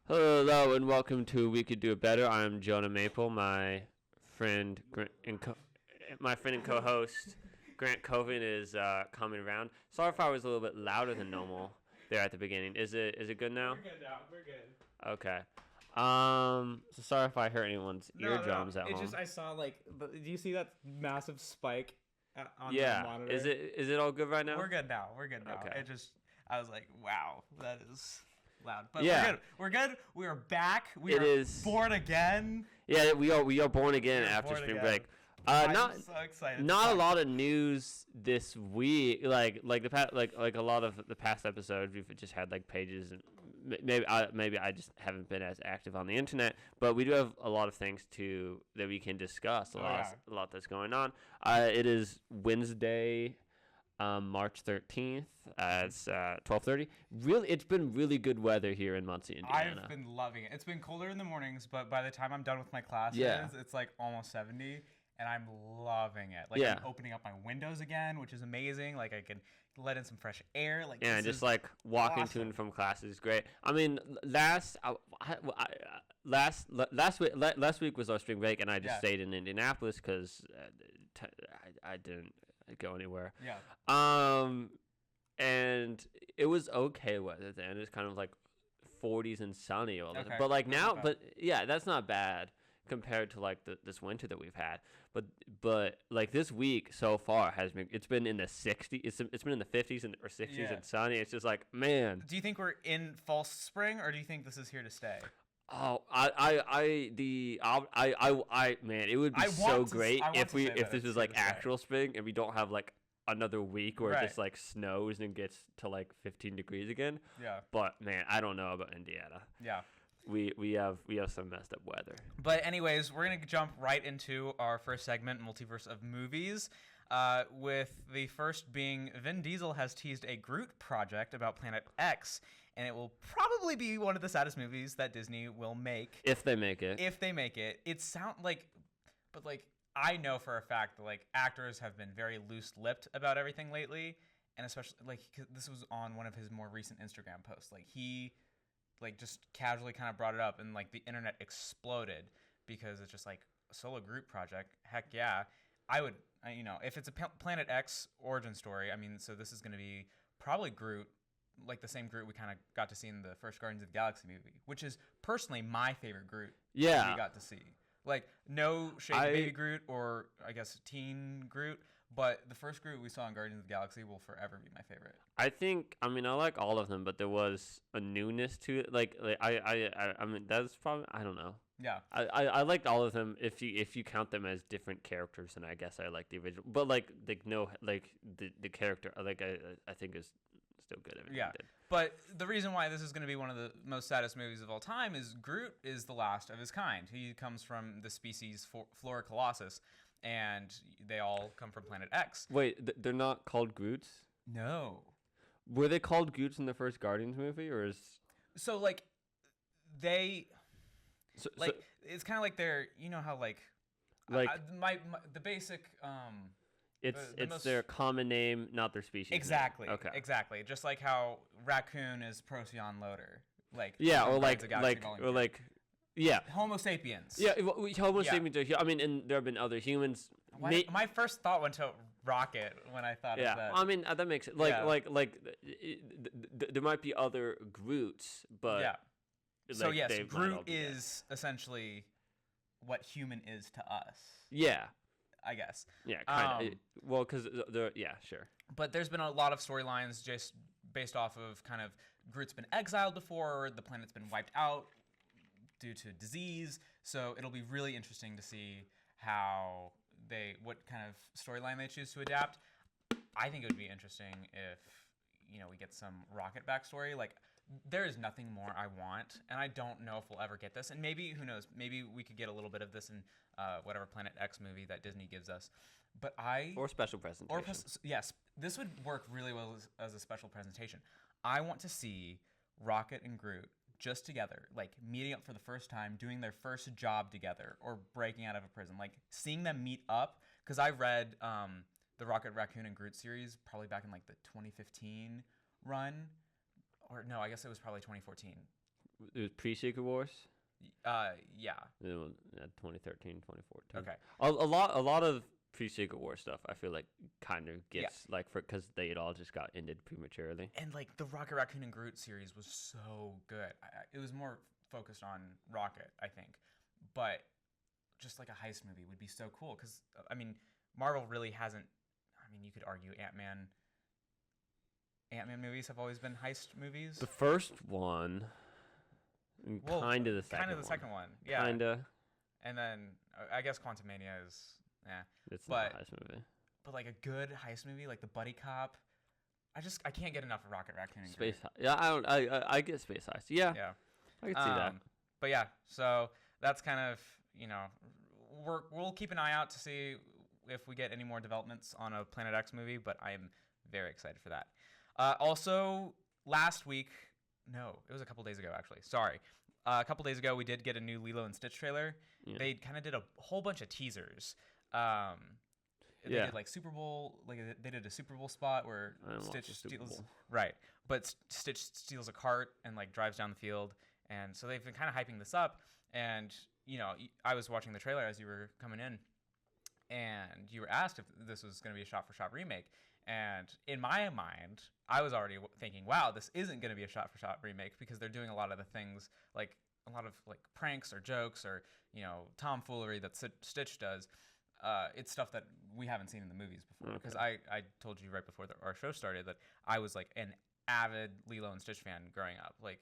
Hello and welcome to We Could Do It Better. I'm Jonah Maple. My friend and co-host Grant Coven is coming around. Sorry if I was a little bit louder than normal there at the beginning. Is it good now? We're good now. We're good. Okay. So sorry if I hurt anyone's eardrums at It's home. just I saw do you see that massive spike on the Yeah. monitor? Is it all good right now? We're good now. We're good now. Okay. I was like, wow, that is loud. But Yeah. we're good. We are back. We It are is- born again. Yeah, we are born again We are after born spring again. break. I'm so excited. Not a lot of news this week. Like the past, like a lot of the past episodes, we've just had like pages, and maybe I just haven't been as active on the internet. But we do have a lot of things that we can discuss. A lot that's going on. It is Wednesday, March 13th. It's 12:30. Really, it's been really good weather here in Muncie, Indiana. I've been loving it. It's been colder in the mornings, but by the time I'm done with my classes, Yeah. it's like almost 70. And I'm loving it. Like, Yeah. I'm opening up my windows again, which is amazing. Like, I can let in some fresh air. Like, Yeah, this just is like walking to awesome. and from class is great. I mean, last week was our spring break, and I just Yeah. stayed in Indianapolis because I didn't go anywhere. Yeah. And it was okay weather then. It's kind of like 40s and sunny all the time. Okay, But like that's now, not bad. but yeah, that's not bad compared to like this winter that we've had. But like this week so far it's been in the 60s. It's been in the 50s or 60s Yeah. and sunny. It's just like, man. Do you think we're in false spring, or do you think this is here to stay? Oh, man, it would be I so want to- great I want if to say if that this it's was here like to stay. actual spring and we don't have like another week where it just Right. like snows and gets to like 15 degrees again. Yeah. But man, I don't know about Indiana. Yeah. We have some messed up weather. But anyways, we're going to jump right into our first segment, Multiverse of Movies, with the first being Vin Diesel has teased a Groot project about Planet X, and it will probably be one of the saddest movies that Disney will make. If they make it. If they make it. It sound like, but like, I know for a fact that like actors have been very loose-lipped about everything lately, and especially like 'cause this was on one of his more recent Instagram posts. Like he like just casually kind of brought it up, and like the internet exploded because it's just like a solo Groot project. Heck yeah, I would. If it's a Planet X origin story, I mean, so this is going to be probably Groot, like the same Groot we kind of got to see in the first Guardians of the Galaxy movie, which is personally my favorite Groot. Yeah. we got to see. Like, no shade to Baby Groot or, I guess, Teen Groot, but the first Groot we saw in Guardians of the Galaxy will forever be my favorite. I like all of them, but there was a newness to it. I mean, that's probably, I don't know. Yeah. I liked all of them if you count them as different characters, and I guess I like the original. But the character I think is still good. Everything Yeah. he did. But the reason why this is going to be one of the most saddest movies of all time is Groot is the last of his kind. He comes from the species Flora Colossus, and they all come from Planet X. Wait, they're not called Groots? No. Were they called Groots in the first Guardians movie, or is So, like, they... so, Like, so, it's kind of like they're... You know how, like... like the basic... it's the most- their common name, not their species name. Exactly. Okay. Exactly. Just like how raccoon is Procyon Loader. Like Yeah, from or Guardians of the Galaxy Volume 2. yeah. Homo sapiens. Yeah, Homo Yeah. sapiens are. I mean, and there have been other humans. My first thought went to rocket when I thought Yeah, of that. I mean that makes sense. There might be other Groots, but Yeah. So like, yes, they might all Groot be dead. is essentially what human is to us, Yeah, I guess. yeah, kind of. Well, because they're sure. But there's been a lot of storylines just based off of kind of Groot's been exiled before, the planet's been wiped out due to disease. So it'll be really interesting to see what kind of storyline they choose to adapt. I think it would be interesting if we get some Rocket backstory. Like, there is nothing more I want, and I don't know if we'll ever get this. And maybe, who knows, maybe we could get a little bit of this in whatever Planet X movie that Disney gives us. But Or special presentation. yes, this would work really well as a special presentation. I want to see Rocket and Groot just together, like meeting up for the first time, doing their first job together, or breaking out of a prison. Like, seeing them meet up, because I read the Rocket, Raccoon, and Groot series probably back in like the 2015 run. Or no, I guess it was probably 2014. It was pre-Secret Wars. Yeah. 2013, 2014. Okay. A lot of pre-Secret War stuff. I feel like kind of gets like because they all just got ended prematurely. And like the Rocket Raccoon and Groot series was so good. It was more focused on Rocket, I think, but just like a heist movie would be so cool because I mean, Marvel really hasn't. I mean, you could argue Ant-Man movies have always been heist movies. The first one, and kind of the second. Kind of the second one, yeah. Kinda. And then I guess Quantumania is, yeah. It's not a heist movie. But like a good heist movie, like the buddy cop. I can't get enough of Rocket Raccoon and Space Heist. Yeah, I get Space Heist. Yeah. Yeah. I can see that. But yeah, so that's kind of, we'll keep an eye out to see if we get any more developments on a Planet X movie, but I am very excited for that. Also, last week, no, it was a couple days ago, actually. Sorry. A couple days ago, we did get a new Lilo and Stitch trailer. Yeah. They kind of did a whole bunch of teasers. They did like Super Bowl, like they did a Super Bowl spot where Stitch steals, right? But Stitch steals a cart and like drives down the field, and so they've been kind of hyping this up. And I was watching the trailer as you were coming in, and you were asked if this was going to be a shot-for-shot remake. And in my mind, I was already thinking, wow, this isn't going to be a shot-for-shot remake because they're doing a lot of the things, like a lot of like pranks or jokes or tomfoolery that Stitch does. It's stuff that we haven't seen in the movies before. Because I told you right before our show started that I was like an avid Lilo and Stitch fan growing up. Like,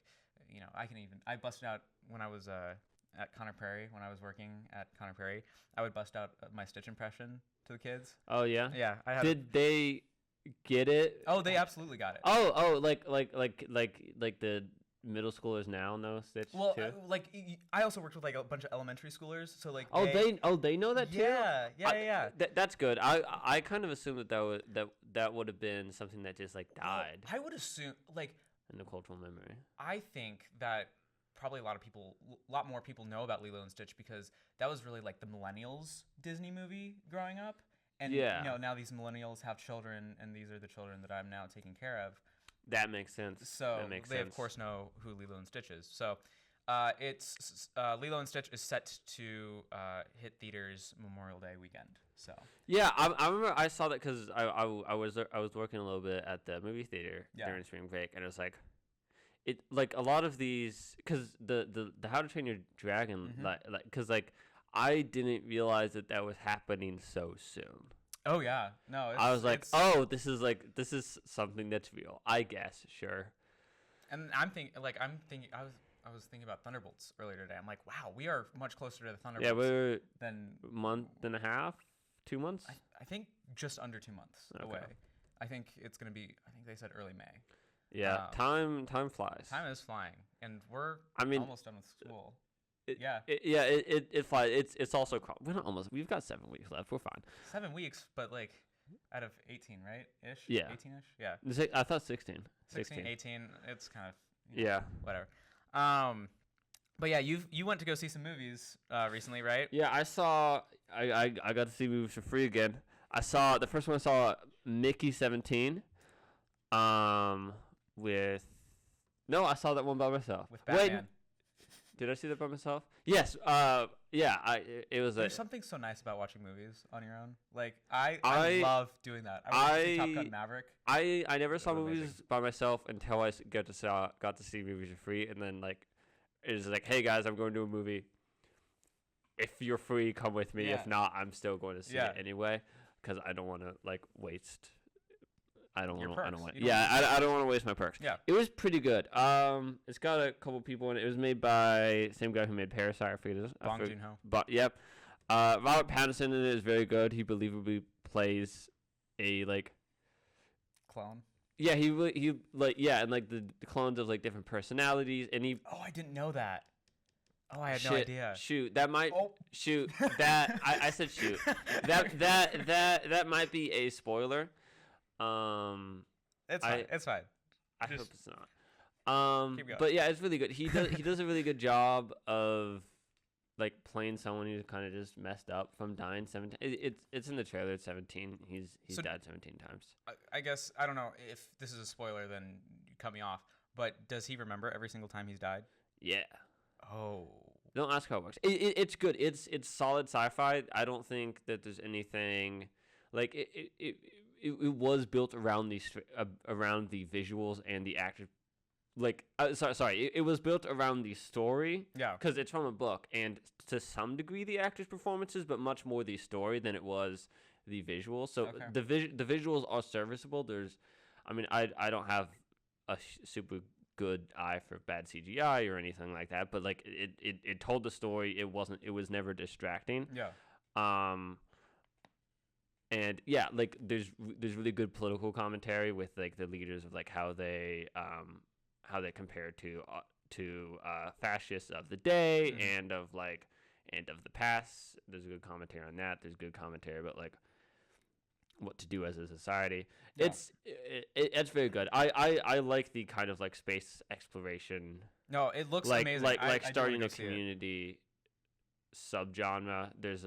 I busted out when I was at Conner Prairie, when I was working at Conner Prairie, I would bust out my Stitch impression to the kids. Oh yeah. Yeah. Did they get it? Oh, they absolutely got it. Oh, like the middle schoolers now know Stitch too? Well, I also worked with like a bunch of elementary schoolers, so like they know that too. Yeah. That's good. I kind of assumed that would have been something that just like died. Well, I would assume like in the cultural memory. I think that probably a lot more people know about Lilo and Stitch because that was really like the millennials Disney movie growing up. And now these millennials have children, and these are the children that I'm now taking care of. That makes sense. So they of course know who Lilo and Stitch is. So it's Lilo and Stitch is set to hit theaters Memorial Day weekend. So yeah, I remember I saw that because I was working a little bit at the movie theater during spring break, and it was like. It like a lot of these because the How to Train Your Dragon because I didn't realize that was happening so soon. Oh yeah, no. I was like, this is something that's real. I guess sure. And I was thinking about Thunderbolts earlier today. I'm like, wow, we are much closer to the Thunderbolts. Yeah, we're than a month and a half, 2 months. I think just under 2 months away. I think it's gonna be. I think they said early May. Yeah, time flies. Time is flying, and we're almost done with school. It flies. It's also we're not almost. We've got 7 weeks left. We're fine. 7 weeks, but like out of 18, right? Ish. Yeah. 18ish. Yeah. I thought 16. 16, 18. It's kind of whatever. But yeah, you went to go see some movies recently, right? Yeah, I saw. I got to see movies for free again. I saw the first one. I saw Mickey 17. I saw that one by myself. With Batman. Wait, did I see that by myself? Yes. It was. There's something so nice about watching movies on your own. Like I love doing that. I went to see Top Gun Maverick. I never saw movies by myself until I got to see movies for free, and then like it was like, hey guys, I'm going to a movie. If you're free, come with me. If not, I'm still going to see it anyway because I don't want to like waste. I don't want. I don't want to waste my perks. Yeah, it was pretty good. It's got a couple people in it. It was made by same guy who made Parasite. I forget his. Bong Joon-ho. But yep, Robert Pattinson in it is very good. He believably plays a like clone. Yeah, he and like the clones of like different personalities, and he. Oh, I didn't know that. Oh, I had no idea. Shoot, that might shoot that. I said shoot. That might be a spoiler. It's fine. It's fine. I hope it's not. But yeah, it's really good. He does a really good job of like playing someone who's kind of just messed up from dying 17. It's in the trailer. It's 17. He's died 17 times. I guess I don't know if this is a spoiler. Then you cut me off. But does he remember every single time he's died? Yeah. Oh. Don't ask how it works. It's good. It's solid sci-fi. I don't think that there's anything like it was built around around the visuals and the actors. Like sorry, it was built around the story. Yeah. Because it's from a book, and to some degree the actors' performances, but much more the story than it was the visuals. So the visuals are serviceable. I don't have a super good eye for bad CGI or anything like that, but like it told the story. It was never distracting. Yeah. And yeah, like there's really good political commentary with like the leaders of like how they compare to fascists of the day and of the past. There's a good commentary on that. There's good commentary about like what to do as a society. Yeah. It's very good. I like the kind of like space exploration. No, it looks like, amazing. Like starting a community subgenre. There's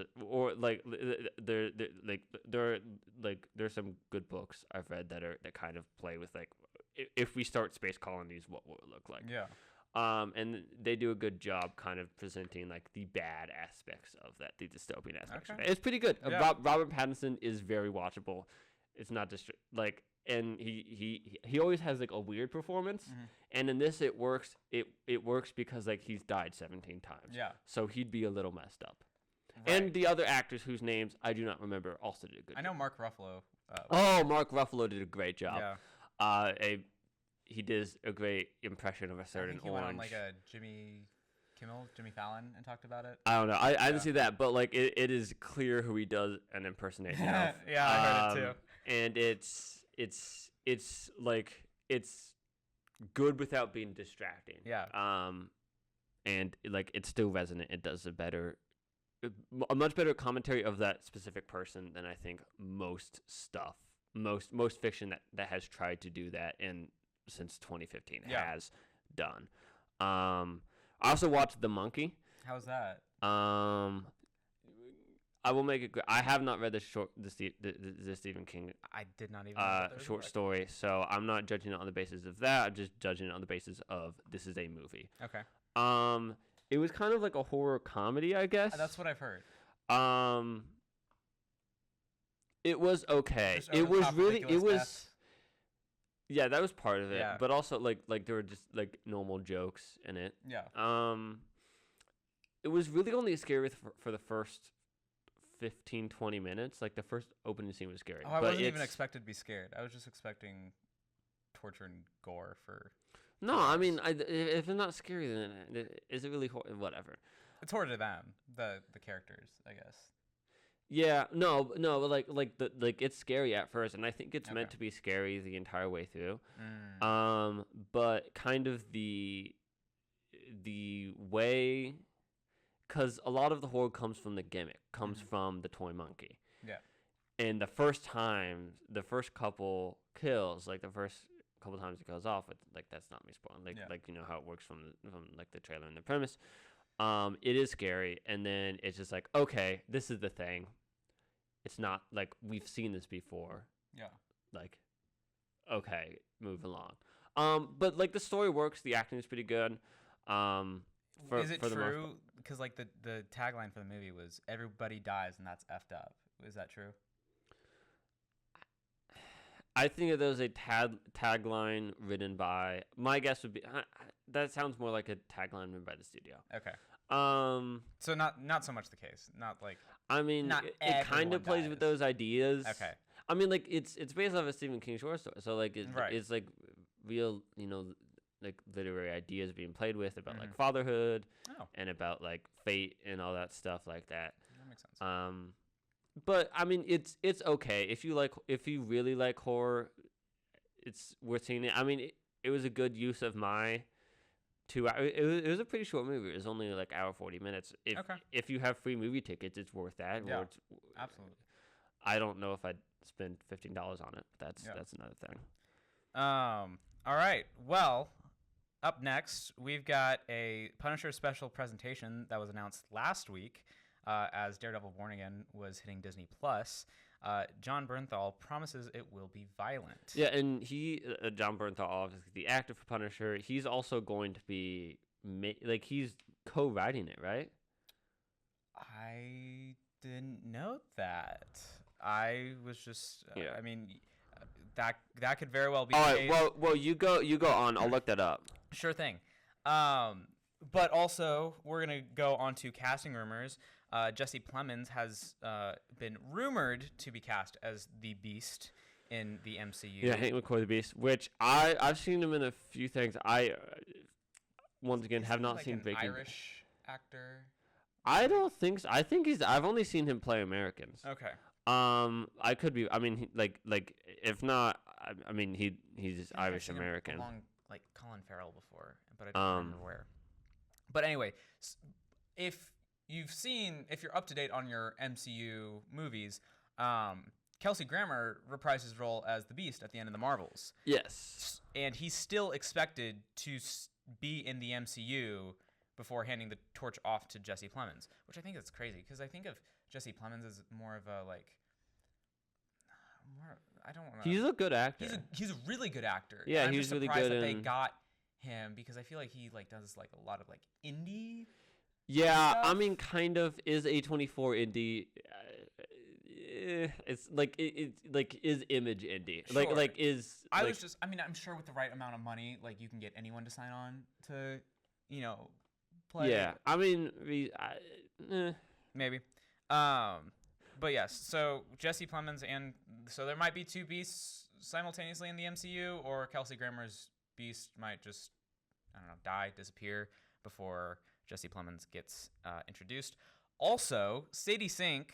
there's some good books I've read that kind of play with like if we start space colonies, what will it look like? Yeah. And they do a good job kind of presenting like the bad aspects of that, the dystopian aspects. Okay. It's pretty good. Yeah. Robert Pattinson is very watchable. It's not just like, and he always has like a weird performance. Mm-hmm. And in this, it works. It works because like he's died 17 times. Yeah. So he'd be a little messed up. Right. And the other actors whose names I do not remember also did a good job. I know Mark Ruffalo. Mark Ruffalo did a great job. Yeah. He did a great impression of a certain he orange. Went on like a Jimmy Fallon and talked about it. I don't know. I didn't see that, but like it is clear who he does an impersonation of. Yeah, I heard it too. And it's like it's good without being distracting. Yeah. And like it's still resonant. It does a much better commentary of that specific person than I think most fiction that has tried to do that since 2015 has done. I also watched The Monkey. How's that? I will make it. I have not read the Stephen King. I did not even short story, so I'm not judging it on the basis of that. I'm just judging it on the basis of this is a movie. Okay. It was kind of like a horror comedy, I guess. That's what I've heard. It was okay. It was really. It was. Death. Yeah, that was part of it, but also like there were just like normal jokes in it. Yeah. It was really only scary for the first 15-20 minutes. Like the first opening scene was scary. Oh, I wasn't even expected to be scared. I was just expecting torture and gore for. No, I mean, if it's not scary, then is it really whatever? It's horror to them, the characters, I guess. Yeah, no, but it's scary at first, and I think it's meant to be scary the entire way through. But kind of the way, because a lot of the horror comes from the gimmick, comes from the toy monkey. Yeah. And the first couple kills, like the first couple times it goes off, it's like that's not me spoiling. Like you know how it works from like the trailer and the premise. It is scary, and then it's just like, okay, this is the thing. It's not like we've seen this before. Yeah. Like, okay, move along. But like the story works, the acting is pretty good. Is it true? Because like the tagline for the movie was "Everybody dies and that's effed up." Is that true? I think that there was a tagline written by. My guess would be that sounds more like a tagline written by the studio. Okay. So not so much the case. Not like. I mean, it kind of plays with those ideas. Okay. I mean, like it's based off a Stephen King short story, so like it's like real, like literary ideas being played with about like fatherhood and about like fate and all that stuff like that. That makes sense. But I mean, it's okay if you really like horror, it's worth seeing it. I mean, it was a good use of my 2 hours. It was a pretty short movie. It was only like hour 40 minutes. If you have free movie tickets, it's worth that. Yeah, absolutely. I don't know if I'd spend $15 on it. But that's another thing. All right. Well, up next we've got a Punisher special presentation that was announced last week as Daredevil Born Again was hitting Disney Plus. John Bernthal promises it will be violent. Yeah, and John Bernthal, obviously the actor for Punisher, he's also going to be like he's co-writing it, right? I didn't note that. I was just. Yeah. I mean, that could very well be. All the right. case. Well, you go on. I'll look that up. Sure thing. But also, we're going to go on to casting rumors. Jesse Plemons has been rumored to be cast as the Beast in the MCU. Yeah, Hank McCoy the Beast, which I've seen him in a few things. I once again have not like seen an Bacon. Irish actor. I don't think so. I think I've only seen him play Americans. Okay. I could be. I mean, like if not, I mean he's I've Irish seen him American. along like Colin Farrell before, but I don't remember where. But anyway, if you're up to date on your MCU movies, Kelsey Grammer reprised his role as the Beast at the end of the Marvels. Yes. And he's still expected to be in the MCU before handing the torch off to Jesse Plemons, which I think is crazy because I think of Jesse Plemons as more of a like. I don't want to. He's a good actor. He's a really good actor. Yeah, I'm he's just really surprised good that they in- got him because I feel like he like does like a lot of like indie. Yeah, stuff. I mean, kind of is A24 indie. It's like it like is image indie. Sure. Like is. I like, was just. I mean, I'm sure with the right amount of money, like you can get anyone to sign on to, play. Yeah, I mean, Maybe. But yes, so Jesse Plemons and so there might be two Beasts simultaneously in the MCU, or Kelsey Grammer's Beast might just, I don't know, die, disappear before Jesse Plemons gets introduced. Also, Sadie Sink,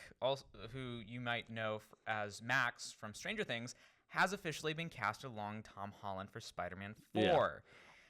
who you might know as Max from Stranger Things, has officially been cast along Tom Holland for Spider-Man 4.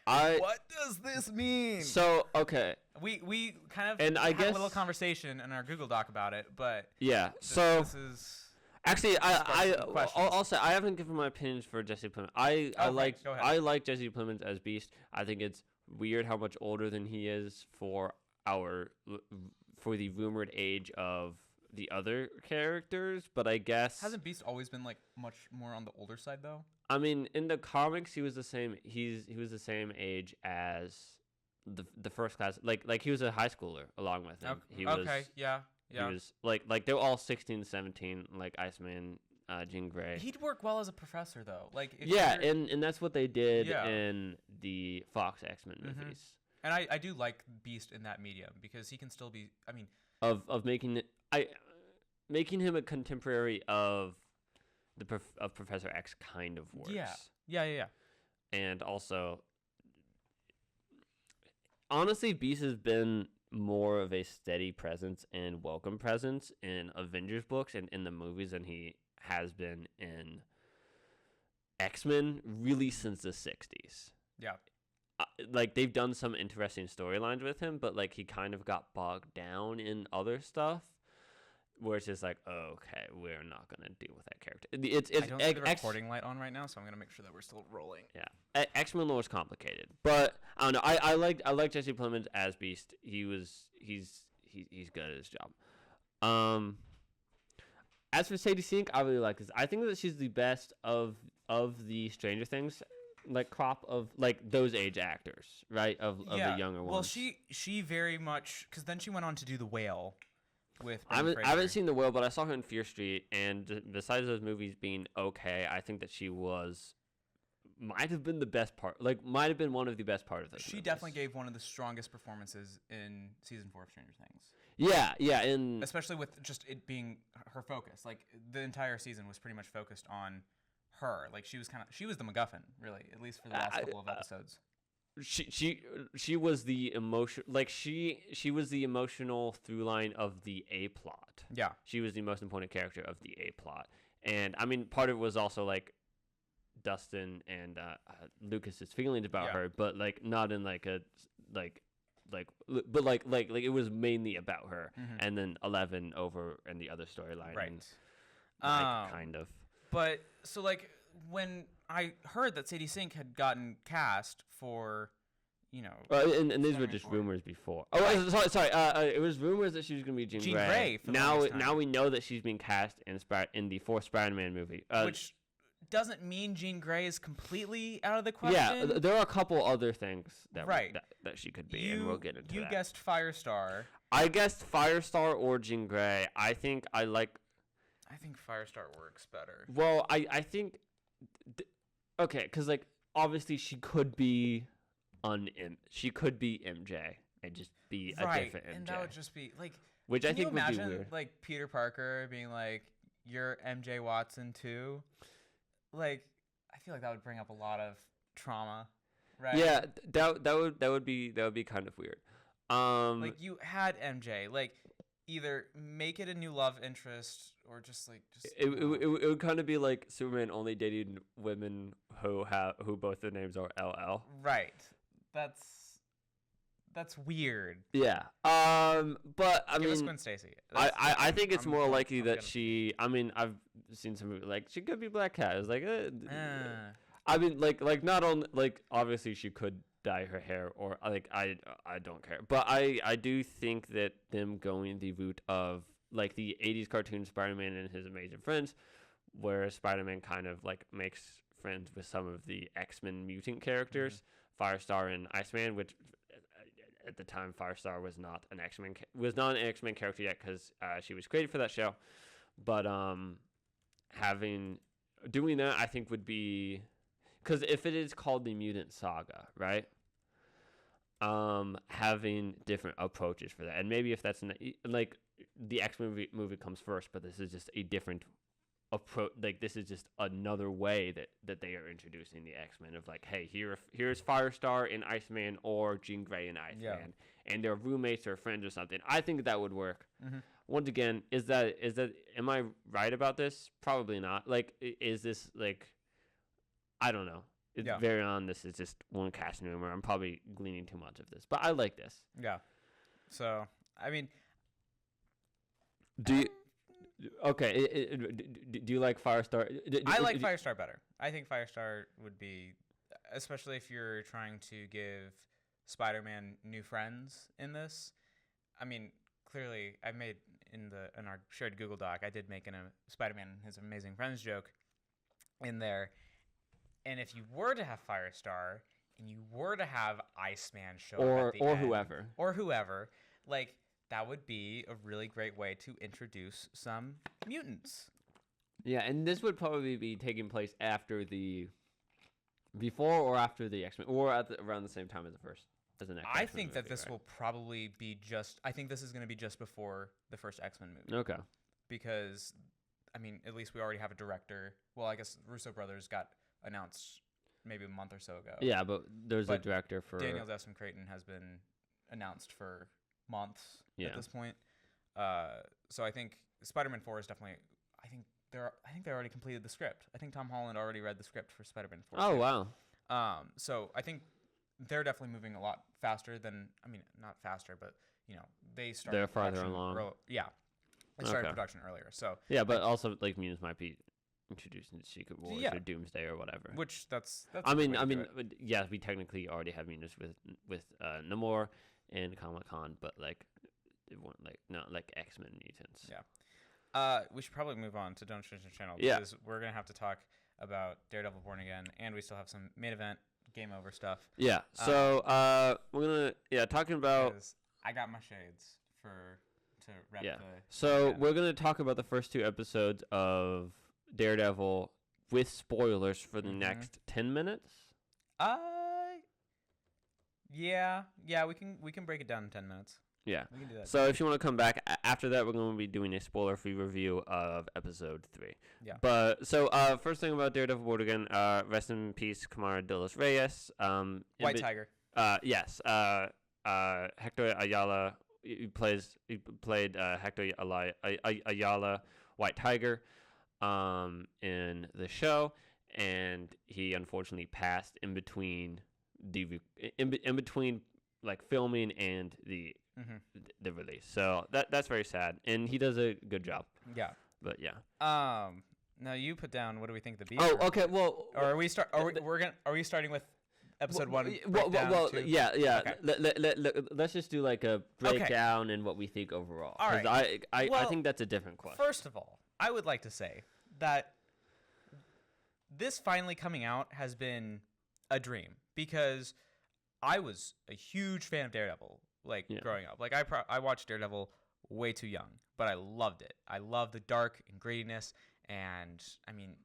Yeah. What does this mean? So okay. We kind of And I had guess- a little conversation in our Google Doc about it, but Yeah. this, So this is actually, questions. I'll say I haven't given my opinions for Jesse Plemons. I like go ahead. I like Jesse Plemons as Beast. I think it's weird how much older than he is for the rumored age of the other characters, but I guess hasn't Beast always been like much more on the older side though? I mean, in the comics, he was the same. He was the same age as the first class. Like he was a high schooler along with him. He was, yeah. He was like they were all 16, 17, like Iceman, Jean Grey. He'd work well as a professor though. Like if Yeah, you're- and that's what they did Yeah. in the Fox X-Men Mhm. movies. and I do like Beast in that medium because he can still be. I mean, Of making him a contemporary of of Professor X kind of works. yeah. And also, honestly, Beast has been more of a steady presence and welcome presence in Avengers books and in the movies than he has been in X-Men really since the 60s. Yeah. Like, they've done some interesting storylines with him, but, like, he kind of got bogged down in other stuff. Where it's just like, okay, we're not gonna deal with that character. It's I don't see the recording light on right now, so I'm gonna make sure that we're still rolling. Yeah, X-Men lore is complicated, but I don't know. I like Jesse Plemons as Beast. He's good at his job. As for Sadie Sink, I really like this. I think that she's the best of the Stranger Things like crop of like those age actors, right? Of the younger ones. Well, she very much because then she went on to do The Whale. With I haven't seen The Whale, but I saw her in Fear Street, and besides those movies being okay, I think that she might have been the best part. Like, might have been one of the best part of those. She movies. definitely gave one of the strongest performances in season 4 of Stranger Things. Yeah, and Especially with just it being her focus. Like the entire season was pretty much focused on her. Like she was the MacGuffin, really, at least for the last couple of episodes. she was the emotion, like she was the emotional through line of the A plot. Yeah. She was the most important character of the A plot, and I mean, part of it was also like Dustin and Lucas's feelings about her, but like not in like a but like it was mainly about her, and then 11 over in the other storyline, Right. and, kind of. But so like when I heard that Sadie Sink had gotten cast for, And these were just Spider-Man 4. rumors before. Oh, sorry. It was rumors that she was going to be Jean Grey. For the longest time. Now we know that she's being cast in the fourth Spider-Man movie. Which doesn't mean Jean Grey is completely out of the question. Yeah, there are a couple other things that Right. that she could be, and we'll get into You that. guessed Firestar. I guessed Firestar or Jean Grey. I think I think Firestar works better. Well, I think. Okay, because like obviously she could be she could be MJ and just be a different MJ. And that would just be like. Which I think would be Can you imagine weird. like Peter Parker being like, "You're MJ Watson too"? Like, I feel like that would bring up a lot of trauma, right? Yeah, that would be kind of weird. Like you had MJ, like either make it a new love interest or just it would kind of be like Superman only dating women who both their names are LL. Right. That's weird. Yeah. But I Give us mean, Gwen Stacy. I think it's more likely that gonna- she. I mean, I've seen some movies like she could be Black Cat. It's like. I mean, like not only like obviously she could dye her hair or like I don't care, but I do think that them going the route of like the 80s cartoon Spider-Man and his amazing friends, where Spider-Man kind of like makes friends with some of the X-Men mutant characters, Firestar and Iceman, which at the time Firestar was not an X-Men character yet because she was created for that show, but doing that I think would be. Because if it is called the Mutant Saga, right? Having different approaches for that, and maybe if that's like the X-Men movie comes first, but this is just a different approach. Like this is just another way that they are introducing the X-Men of like, hey, here's Firestar and Iceman or Jean Grey and Iceman, and they're roommates or friends or something. I think that would work. Mm-hmm. Once again, is that am I right about this? Probably not. Like, is this like? I don't know. It's very on. This is just one casting rumor. I'm probably gleaning too much of this, but I like this. Yeah. So I mean, do you? Okay. Do you like Firestar? I like Firestar better. I think Firestar would be, especially if you're trying to give Spider-Man new friends in this. I mean, clearly, I made in our shared Google Doc, I did make a Spider-Man and his amazing friends joke in there. And if you were to have Firestar and you were to have Iceman show up at the end, whoever, like that would be a really great way to introduce some mutants. Yeah, and this would probably be taking place before or after the X-Men, or around the same time as the first. As the next I X-Men think that movie, this right? will probably be I think this is going to be just before the first X-Men movie. Okay. Because, I mean, at least we already have a director. Well, I guess Russo brothers got announced maybe a month or so ago. Yeah, but there's a director for Daniel Desmond Creighton has been announced for months at this point. So I think Spider-Man 4 is definitely. I think they already completed the script. I think Tom Holland already read the script for Spider-Man 4. Oh wow. So I think they're definitely moving a lot faster than. I mean, not faster, but they started. They're farther along. They started production earlier. So yeah, but also like mutants might be introduced into Secret Wars or Doomsday or whatever. Which that's I mean, yeah, we technically already have mutants with Namor and Comic-Con, but like they weren't like not like X-Men mutants. Yeah. We should probably move on to Don't Change the Channel because we're gonna have to talk about Daredevil Born Again, and we still have some main event game over stuff. Yeah. So we're gonna talking about. I got my shades to rep the. So we're gonna talk about the first 2 episodes of Daredevil with spoilers for the next 10 minutes. Yeah, we can break it down in 10 minutes. Yeah. We can do that. So if you want to come back after that, we're going to be doing a spoiler-free review of episode 3. Yeah. But so first thing about Daredevil Born Again, rest in peace, Kamara de los Reyes. White Tiger. Yes. Hector Ayala. He played Hector Ayala, White Tiger, in the show, and he unfortunately passed in between like filming and the release. So that's very sad, and he does a good job. Yeah. But yeah. Now you put down. What do we think the beat? Oh, okay. Well, or are we starting with episode 1? Well, yeah. Okay. Let's just do like a breakdown and what we think overall. All right. I think that's a different question. First of all, I would like to say that this finally coming out has been a dream because I was a huge fan of Daredevil, like growing up. Like I watched Daredevil way too young, but I loved it. I love the dark and grittiness, and I mean,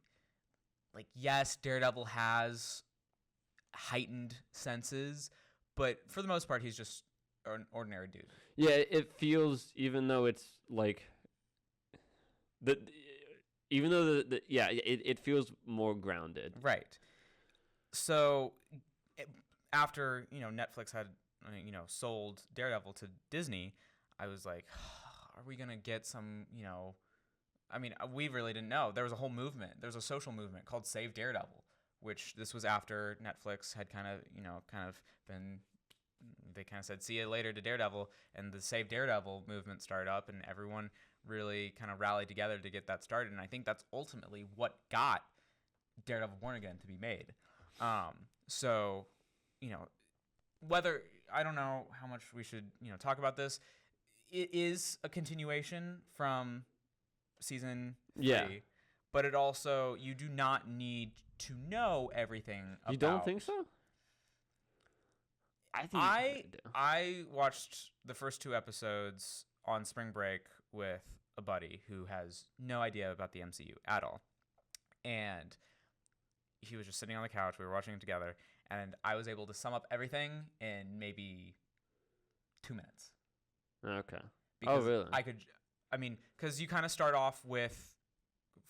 like, yes, Daredevil has heightened senses, but for the most part, he's just an ordinary dude. Yeah, it feels, even though it's like even though it feels more grounded. Right. So after, Netflix had, sold Daredevil to Disney, I was like, are we going to get some, I mean, we really didn't know. There was a whole movement. There was a social movement called Save Daredevil, which this was after Netflix had kind of been, they kind of said, see you later to Daredevil, and the Save Daredevil movement started up, and everyone really kind of rallied together to get that started. And I think that's ultimately what got Daredevil Born Again to be made. So, whether, I don't know how much we should, talk about this. It is a continuation from season 3, but it also, you do not need to know everything about. You don't think so? I watched the first 2 episodes on spring break with a buddy who has no idea about the MCU at all. And he was just sitting on the couch. We were watching it together. And I was able to sum up everything in maybe 2 minutes. Okay. Because really? Because you kind of start off with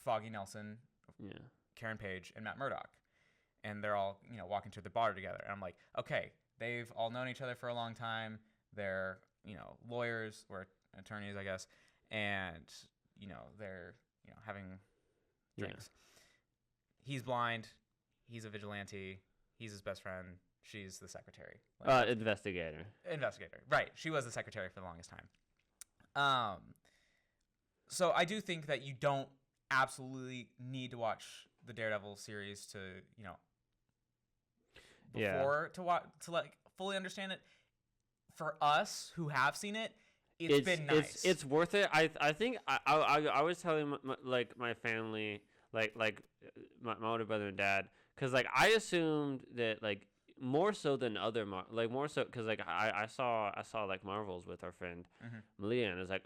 Foggy Nelson, yeah, Karen Page, and Matt Murdock. And they're all, walking to the bar together. And I'm like, okay, they've all known each other for a long time. They're, lawyers or attorneys, I guess. And, they're, having drinks. Yeah. He's blind. He's a vigilante. He's his best friend. She's the secretary. Investigator. Right. She was the secretary for the longest time. So I do think that you don't absolutely need to watch the Daredevil series to, before to like fully understand it. For us who have seen it, it's been nice. It's worth it. I think I was telling my family, my older brother and dad, because I assumed that more so than other more so because I saw Marvels with our friend Malia, and it's like,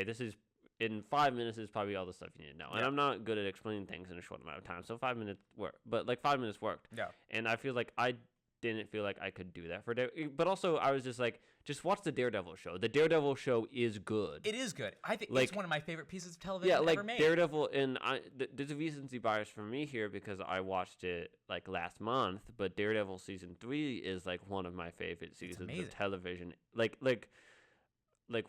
this is in 5 minutes is probably all the stuff you need to know. And I'm not good at explaining things in a short amount of time, so 5 minutes worked. But 5 minutes worked. Yeah. And I feel like I didn't feel like I could do that for but also I was just like, just watch the Daredevil show. The Daredevil show is good. It is good. I think it's one of my favorite pieces of television ever made. Daredevil, and there's a recency bias for me here because I watched it last month, but Daredevil season 3 is one of my favorite seasons of television. Like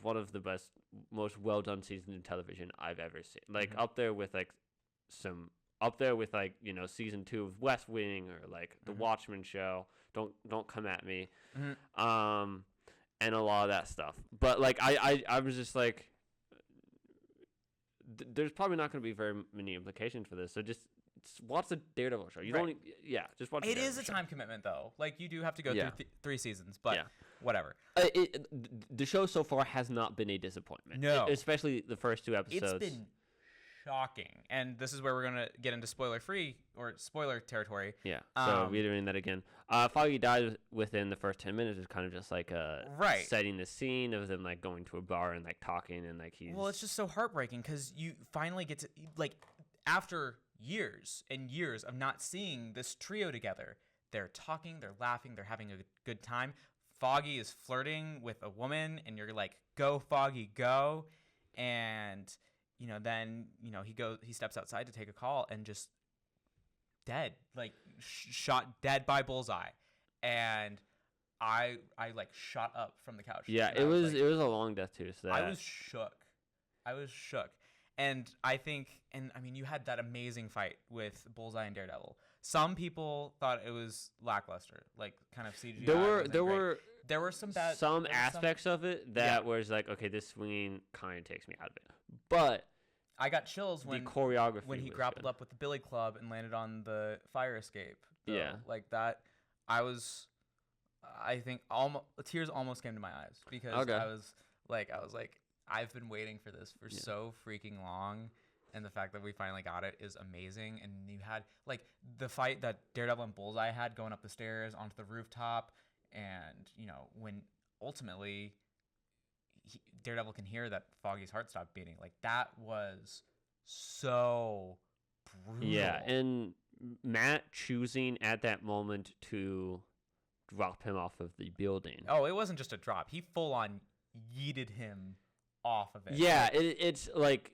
one of the best, most well done seasons of television I've ever seen. Up there with season 2 of West Wing or the Watchmen show. Don't come at me. And a lot of that stuff. But I was just there's probably not going to be very many implications for this. So just watch the Daredevil show. You don't. Yeah, just watch. It is a time commitment though. You do have to go through 3 seasons, but whatever. The show so far has not been a disappointment. No, especially the first 2 episodes. It's been shocking, and this is where we're gonna get into spoiler territory. Yeah. So reiterating that again, Foggy dies within the first 10 minutes. Is kind of just setting the scene of them going to a bar and talking and he's. Well, it's just so heartbreaking because you finally get to after years and years of not seeing this trio together. They're talking, they're laughing, they're having a good time. Foggy is flirting with a woman, and you're like, "Go, Foggy, go!" And then he steps outside to take a call and just dead, shot dead by bullseye, and I shot up from the couch. Yeah, it was a long death too. So I was shook, and I think, and I mean, you had that amazing fight with Bullseye and Daredevil. Some people thought it was lackluster, kind of CGI. There were some aspects of it that was okay, this swinging kind of takes me out of it. But I got chills when the choreography when he grappled good. Up with the Billy Club and landed on the fire escape. Yeah, that. I think tears almost came to my eyes because I was like, I've been waiting for this for so freaking long, and the fact that we finally got it is amazing. And you had like the fight that Daredevil and Bullseye had going up the stairs onto the rooftop, and when ultimately Daredevil can hear that Foggy's heart stop beating. Like that was so brutal. Yeah, and Matt choosing at that moment to drop him off of the building. Oh, it wasn't just a drop. He full on yeeted him off of it. Yeah, it's like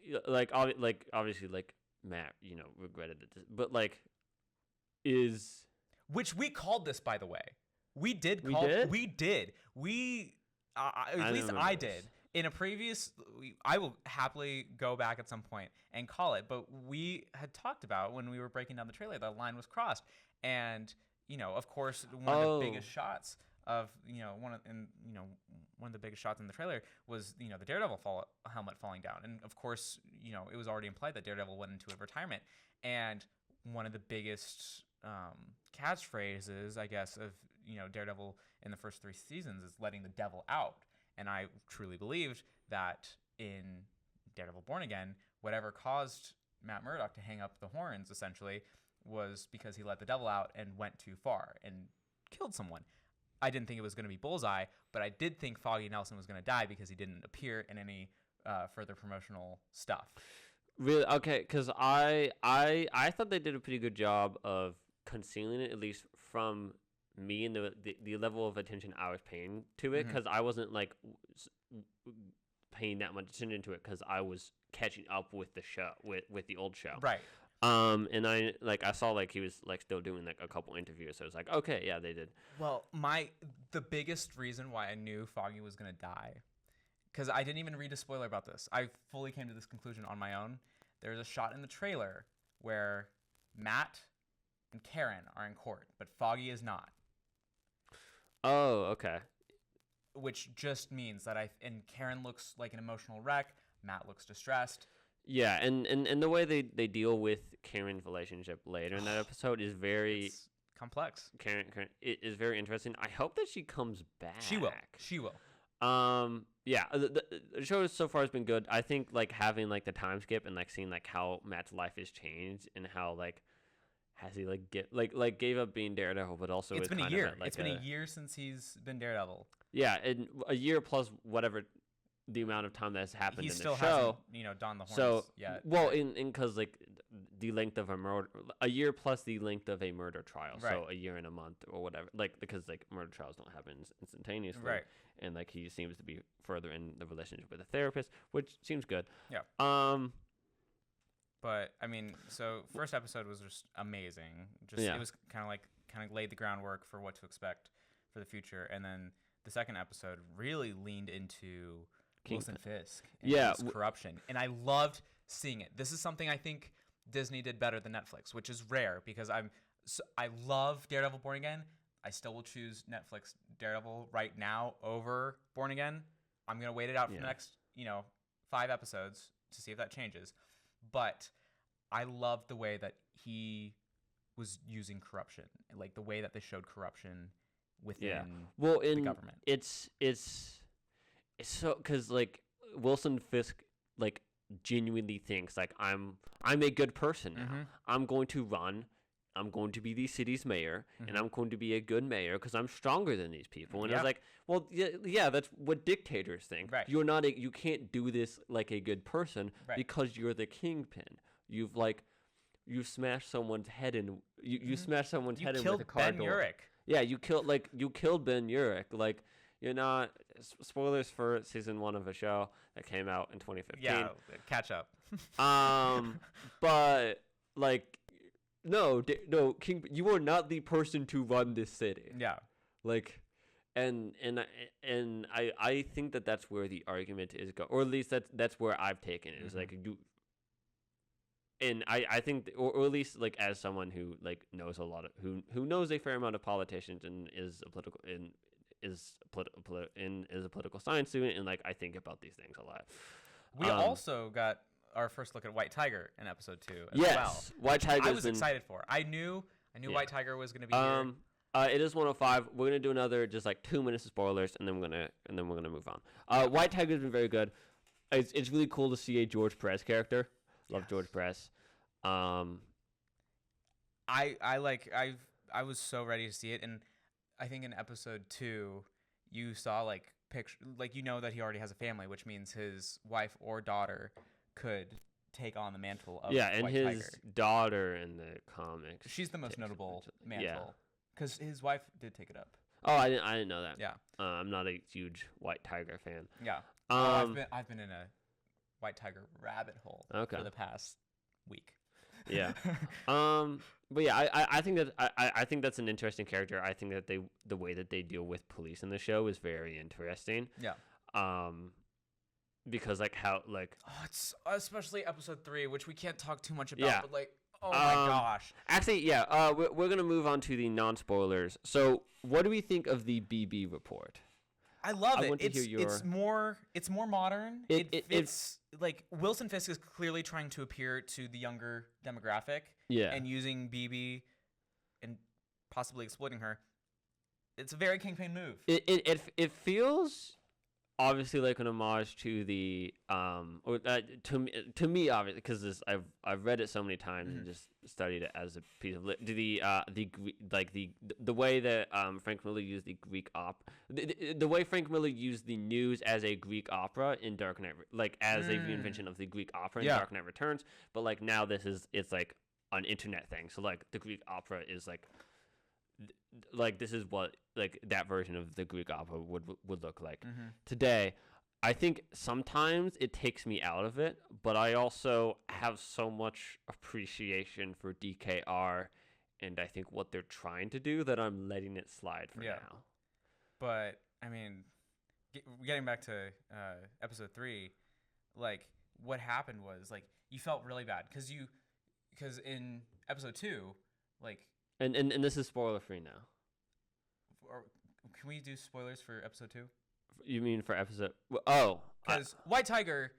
obviously like Matt, regretted it, but like is which we called this, by the way. We did. At least I did. In a previous, I will happily go back at some point and call it, but we had talked about when we were breaking down the trailer, the line was crossed, and of course, one of the biggest shots of one of the biggest shots in the trailer was the Daredevil helmet falling down, and of course it was already implied that Daredevil went into a retirement, and one of the biggest catchphrases, I guess, of Daredevil in the first 3 seasons is letting the devil out. And I truly believed that in Daredevil Born Again, whatever caused Matt Murdock to hang up the horns, essentially, was because he let the devil out and went too far and killed someone. I didn't think it was going to be Bullseye, but I did think Foggy Nelson was going to die because he didn't appear in any further promotional stuff. Really? Okay, because I thought they did a pretty good job of concealing it, at least from me and the level of attention I was paying to it, because I wasn't like paying that much attention to it because I was catching up with the show with the old show, right? And I saw like he was like still doing like a couple interviews, so I was like, okay, yeah, they did. Well, the biggest reason why I knew Foggy was gonna die, because I didn't even read a spoiler about this. I fully came to this conclusion on my own. There's a shot in the trailer where Matt and Karen are in court, but Foggy is not. Oh, okay. Which just means that and Karen looks like an emotional wreck. Matt looks distressed. Yeah, and the way they deal with Karen's relationship later in that episode is very complex. Karen, it is very interesting. I hope that she comes back. She will. Yeah, the show so far has been good. I think like having like the time skip and like seeing like how Matt's life has changed and how like has he gave up being Daredevil, but also it's is been kind a year. Of like it's been a year since he's been Daredevil. Yeah, and a year plus whatever the amount of time that's happened in the show. He still hasn't, donned the horns yet. Well, in because like the length of a year plus the length of a murder trial, right. So a year and a month or whatever. Like because like murder trials don't happen instantaneously, right? And like he seems to be further in the relationship with a therapist, which seems good. Yeah. But I mean, so first episode was just amazing. It was kind of laid the groundwork for what to expect for the future, and then the second episode really leaned into Wilson Fisk and his corruption, and I loved seeing it. This is something I think Disney did better than Netflix, which is rare because I love Daredevil Born Again. I still will choose Netflix Daredevil right now over Born Again. I'm gonna wait it out for the next 5 episodes to see if that changes. But I loved the way that he was using corruption, like the way that they showed corruption within the government. It's so because like Wilson Fisk like genuinely thinks like I'm a good person now. I'm going to run. I'm going to be the city's mayor, and I'm going to be a good mayor because I'm stronger than these people. And I was like, well, yeah, that's what dictators think. Right. You can't do this like a good person because you're the kingpin. You've smashed someone's head in. You smashed someone's head in with a car door. Ben Urich. Yeah, you killed Ben Urich. Like you're not. Spoilers for season 1 of a show that came out in 2015. Yeah, catch up. But like. No, King, you are not the person to run this city. Yeah, like, and I think that's where the argument is or at least that's where I've taken it. Is like you, and I think, or at least like as someone who like knows a lot of who knows a fair amount of politicians and is a political science student, and like I think about these things a lot. We also got our first look at White Tiger in episode 2 as well. White Tiger. I was excited for. I knew White Tiger was going to be here. It is 105. We're gonna do another just like 2 minutes of spoilers, and then we're gonna move on. White Tiger's been very good. It's really cool to see a George Perez character. Love Yes. George Press. Um, I was so ready to see it, and I think in episode 2 you saw like picture like that he already has a family, which means his wife or daughter could take on the mantle of yeah, and White his Tiger. daughter in the comics. She's the most takes notable the mantle. Yeah. mantle because his wife did take it up. Oh, I didn't know that. Yeah, I'm not a huge White Tiger fan. yeah. Um, I've been in a White Tiger rabbit hole Okay. for the past week. Yeah. But yeah, I think that I think that's an interesting character. I think that the way that they deal with police in the show is very interesting. Yeah. Because like how like It's especially episode 3, which we can't talk too much about. Yeah. But like, oh my gosh. Actually, yeah. We're gonna move on to the non-spoilers. So, what do we think of the BB report? I love I it. want to hear It's more modern. It's like Wilson Fisk is clearly trying to appear to the younger demographic. Yeah. And using BB and possibly exploiting her. It's a very Kingpin move. It feels obviously like an homage to the or to me obviously because I've read it so many times and just studied it as a piece of the way that Frank Miller used the Greek the way Frank Miller used the news as a Greek opera in Dark Knight, like as a reinvention of the Greek opera in Dark Knight Returns, but like now it's like an internet thing, so like the Greek opera is like this is what like that version of the Greek opera would look like today. I think sometimes it takes me out of it, but I also have so much appreciation for DKR and I think what they're trying to do that I'm letting it slide for now. But I mean, getting back to episode 3, like what happened was like you felt really bad because in episode 2, like. And this is spoiler free now. Or can we do spoilers for episode 2? You mean for episode? Oh, because White Tiger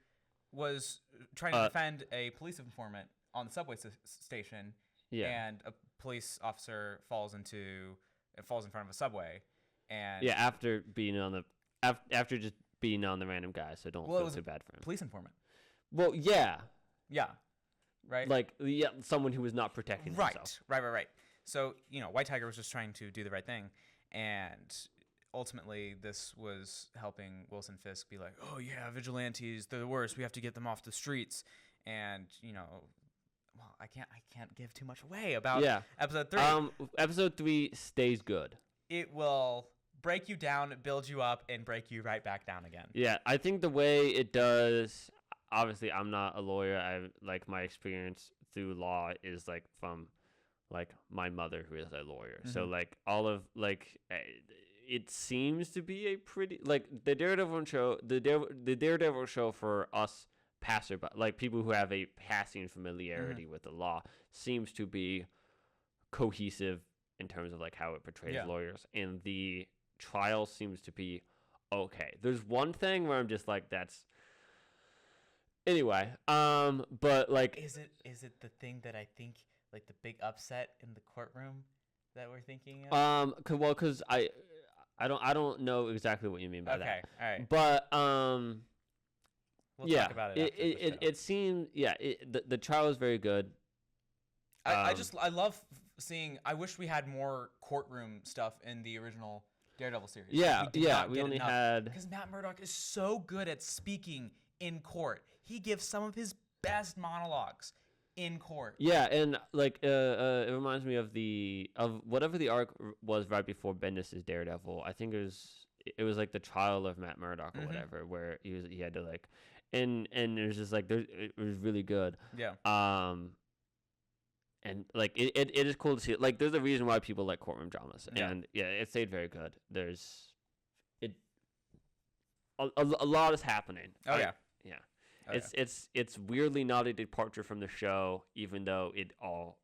was trying to defend a police informant on the subway station, and a police officer falls in front of a subway, and after just being on the random guy, so don't feel too bad for him. Police informant. Well, yeah, right. Like someone who was not protecting himself. Right. So, White Tiger was just trying to do the right thing. And ultimately, this was helping Wilson Fisk be like, oh, yeah, vigilantes, they're the worst. We have to get them off the streets. And, well, I can't give too much away about episode 3. Episode 3 stays good. It will break you down, build you up, and break you right back down again. Yeah, I think the way it does, obviously, I'm not a lawyer. My experience through law is, from my mother who is a lawyer. So all of it seems to be a pretty the Daredevil show, the Daredevil show for us passerby, people who have a passing familiarity with the law, seems to be cohesive in terms of how it portrays lawyers, and the trial seems to be okay. There's one thing where I'm just that's anyway, but is it the thing that I think the big upset in the courtroom that we're thinking of? Because I don't know exactly what you mean by that. Okay, all right. But we'll talk about it. It seemed the trial is very good. I love seeing. I wish we had more courtroom stuff in the original Daredevil series. We only had because Matt Murdock is so good at speaking in court. He gives some of his best monologues in court. Yeah, and it reminds me of whatever the arc was right before Bendis' Daredevil. I think it was the trial of Matt Murdock or whatever, where he had to and it was just it was really good. Yeah. And it is cool to see it. There's a reason why people like courtroom dramas, and it stayed very good. There's a lot is happening. Oh yeah. Yeah. It's weirdly not a departure from the show, even though it is all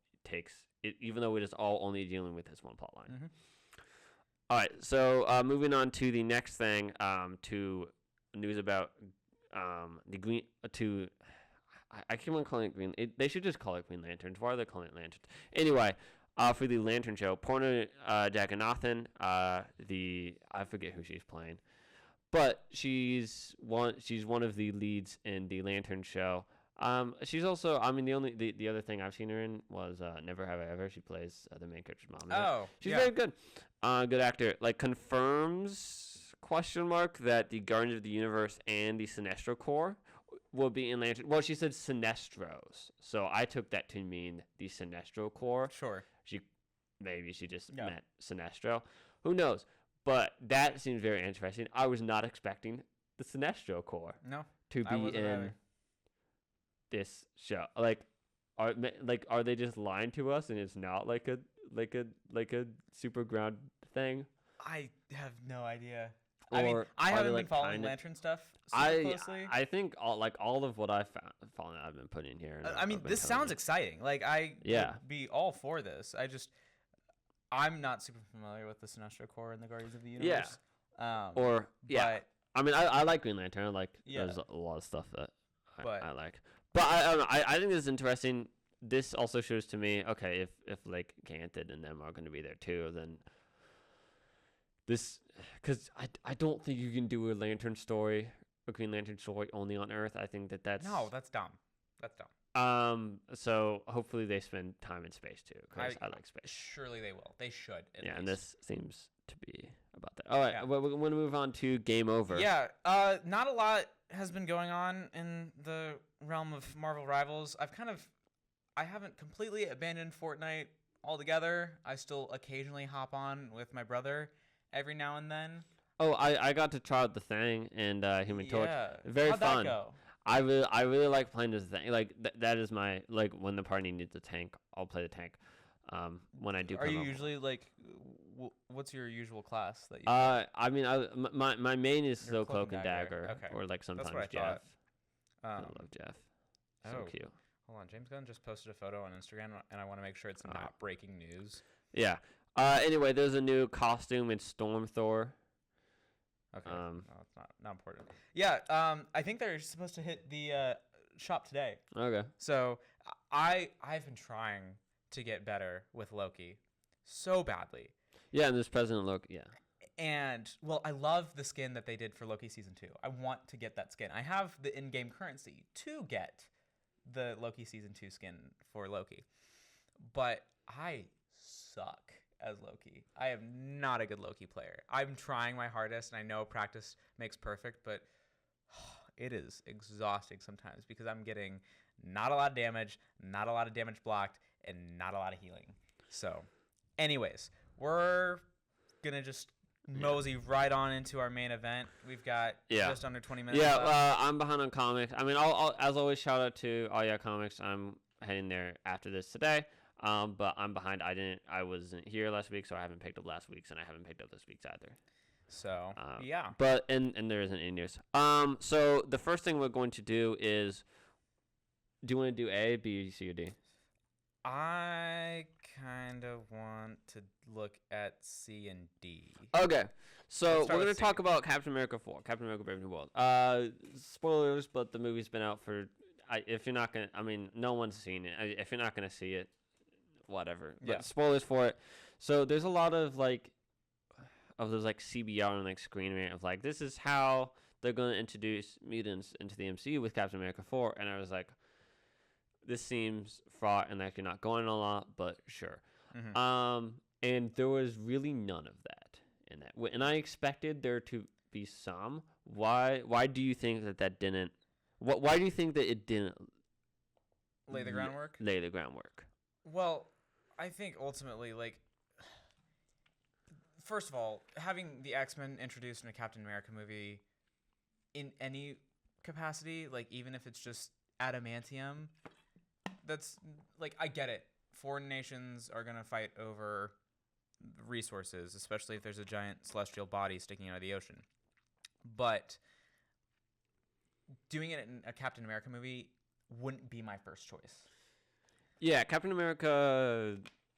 only dealing with this one plot line. All right, so moving on to the next thing, to news about the Green I keep on calling it Green. They should just call it Green Lanterns. Why are they calling it Lanterns? Anyway, for the Lantern show, Porna Jagannathan, I forget who she's playing. But she's one of the leads in the Lantern show. She's also, I mean, the other thing I've seen her in was Never Have I Ever. She plays the main character's mom. Oh, she's yeah. very good. Good actor. Like confirms question mark that the Guardians of the Universe and the Sinestro Corps will be in Lantern. Well, she said Sinestros, so I took that to mean the Sinestro Corps. Sure. Maybe she just meant Sinestro. Who knows? But that seems very interesting. I was not expecting the Sinestro Corps to be in either. this show. Are they just lying to us and it's not like a super ground thing? I have no idea. Or I mean, I haven't been following kinda- Lantern stuff super closely. I think all of what I've found I've been putting here. And I mean, I've been this telling sounds you. exciting. Like, I Yeah. would be all for this. I'm not super familiar with the Sinestro Corps and the Guardians of the Universe. But I mean, I like Green Lantern. I like there's a lot of stuff that I like. But I don't know. I think this is interesting. This also shows to me, okay, if like Ganthet and them are going to be there too, then this, because I don't think you can do a Lantern story, a Green Lantern story only on Earth. I think that's that's dumb. That's dumb. So hopefully they spend time in space too, because I like space. Surely they will. They should. And this seems to be about that. All right, we're going to move on to Game Over. Yeah. Not a lot has been going on in the realm of Marvel Rivals. I haven't completely abandoned Fortnite altogether. I still occasionally hop on with my brother every now and then. Oh, I got to try out the Thing and Human Torch. Very How'd fun. That go? I really like playing this thing. Like that is my, like, when the party needs a tank, I'll play the tank. When I do. Are you up. usually like? What's your usual class that you? I mean, my main is still Cloak Cloak and Dagger, or like sometimes what I Jeff. thought. I love Jeff. So cute. Hold on, James Gunn just posted a photo on Instagram, and I want to make sure it's not breaking news. Yeah. Anyway, there's a new costume in Storm Thor. Okay. It's not important. Yeah. I think they're supposed to hit the shop today. Okay. So I've been trying to get better with Loki so badly. Yeah, and there's President Loki. Yeah. And well, I love the skin that they did for Loki season 2. I want to get that skin. I have the in-game currency to get the Loki season 2 skin for Loki, but I suck as Loki. I am not a good Loki player. I'm trying my hardest, and I know practice makes perfect, but it is exhausting sometimes because I'm getting not a lot of damage blocked, and not a lot of healing. So, anyways, we're gonna just mosey right on into our main event. We've got just under 20 minutes left. I'm behind on comics. I mean, I'll as always, shout out to All Yeah Comics. I'm heading there after this today. But I'm behind. I wasn't here last week, so I haven't picked up last week's, and I haven't picked up this week's either. So, But and there isn't in news. So the first thing we're going to do is, do you want to do A, B, C, or D? I kind of want to look at C and D. Okay, so we're going to C. talk about Captain America 4, Captain America Brave New World. Spoilers, but the movie's been out for, if you're not going to, I mean, no one's seen it. If you're not going to see it, whatever. But spoilers for it. So there's a lot of, like, of those, like, CBR and, like, screen rant of, like, this is how they're going to introduce mutants into the MCU with Captain America 4. And I was like, this seems fraught and like you're not going a lot, but sure. Mm-hmm. And there was really none of that in that. And I expected there to be some. Why do you think that didn't? Why do you think that it didn't lay the groundwork? Lay the groundwork. Well, I think ultimately, like, first of all, having the X-Men introduced in a Captain America movie in any capacity, like even if it's just adamantium, that's like, I get it. Foreign nations are going to fight over resources, especially if there's a giant celestial body sticking out of the ocean. But doing it in a Captain America movie wouldn't be my first choice. Yeah, Captain America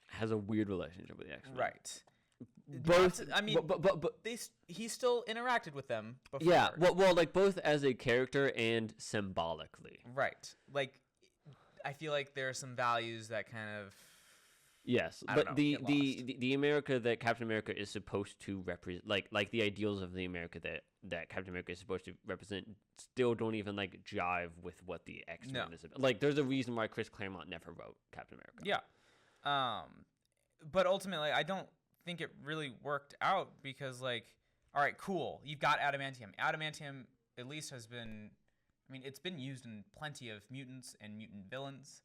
has a weird relationship with the X-Men. Right. Both, but he still interacted with them before. Yeah, well, like both as a character and symbolically. Right. Like, I feel like there are some values that kind of Yes, I don't but know, the get the, lost. the America that Captain America is supposed to represent, like the ideals of the America that Captain America is supposed to represent, still don't even like jive with what the X-Men No. is about. Like, there's a reason why Chris Claremont never wrote Captain America. Yeah. But ultimately, I don't think it really worked out because, like, all right, cool. You've got adamantium. Adamantium at least has been, I mean, it's been used in plenty of mutants and mutant villains.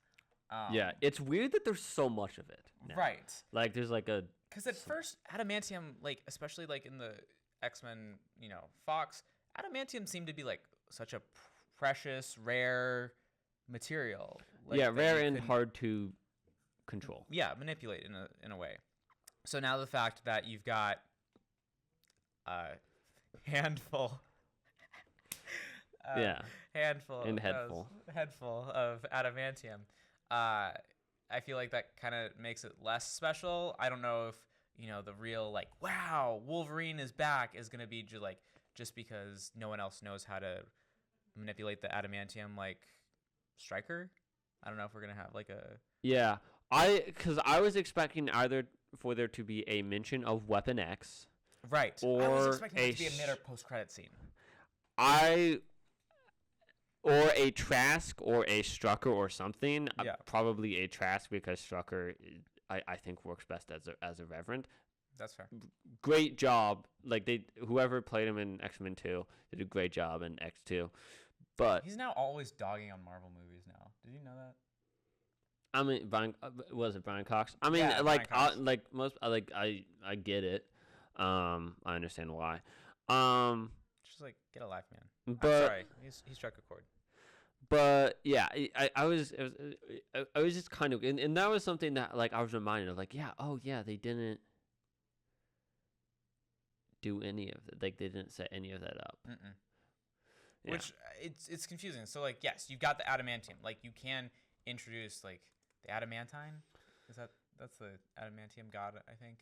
Yeah, it's weird that there's so much of it now. Right. Like, there's like a Because at first, adamantium, like, especially like in the X-Men, Fox, adamantium seemed to be like such a precious, rare material. Like, yeah, that rare you and couldn't- hard to control. Yeah, manipulate in a way. So now the fact that you've got a handful, Yeah. handful And headful of adamantium, I feel like that kind of makes it less special. I don't know if the real like wow Wolverine is back is gonna be just because no one else knows how to manipulate the adamantium like Stryker. I don't know if we're gonna have like a Yeah, because I was expecting either for there to be a mention of Weapon X, right. I was or expecting it to be a a mid or post credit scene. or a Trask or a Strucker or something. Yeah. Probably a Trask because Strucker, I think works best as a Reverend. That's fair. Great job, like whoever played him in X-Men 2 did a great job in X2, but He's now always dogging on Marvel movies now. Did you know that? I mean, was it Brian Cox? I mean, Yeah, like, Brian Cox. like most, I get it. I understand why. Just like get a life, man. But I'm sorry, he struck a chord. But yeah, I was just kind of, and that was something that like I was reminded of, like, yeah, oh yeah, they didn't do any of it, like they didn't set any of that up. Mm-mm. Yeah. Which it's confusing. So like yes, you've got the adamantium. Like you can introduce like the adamantine. That's the adamantium god, I think.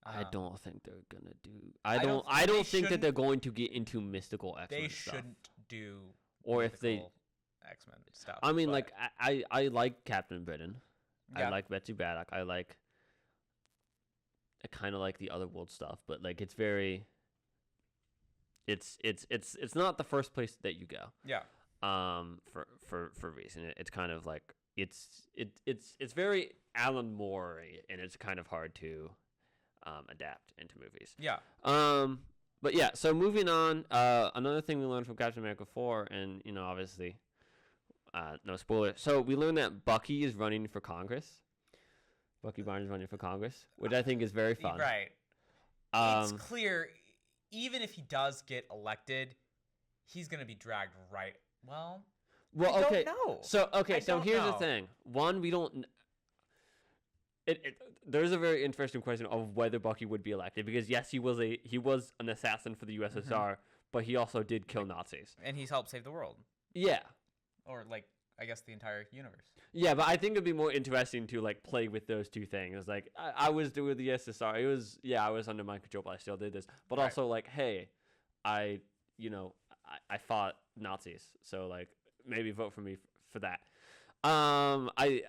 I don't think they're gonna do. I I don't don't think that shouldn't- they're going to get into mystical X-Men They stuff. shouldn't do Or if they- mythical X-Men stuff. I mean, but- like I like Captain Britain. Yeah. I like Betsy Braddock. I kind of like the Otherworld stuff, but like it's very. It's not the first place that you go. Yeah. For reason, it's kind of like it's very Alan Moore, and it's kind of hard to adapt into movies. Yeah. But yeah, so moving on, another thing we learned from Captain America 4, and obviously, no spoiler. So we learned that Bucky is running for Congress. Bucky Barnes is running for Congress, which I think is very fun. Right. It's Um, clear, even if he does get elected, he's gonna be dragged right. Well, well, I okay. don't know. So I okay, so don't here's the know. thing. One, we don't. There's a very interesting question of whether Bucky would be elected, because yes, he was an assassin for the USSR, but he also did kill Nazis. And he's helped save the world, Yeah. or like I guess the entire universe. Yeah, but I think it'd be more interesting to like play with those two things. Like I was doing the SSR. I was under my control, but I still did this. But Right. also like, hey, I fought Nazis, so like maybe vote for me for that. I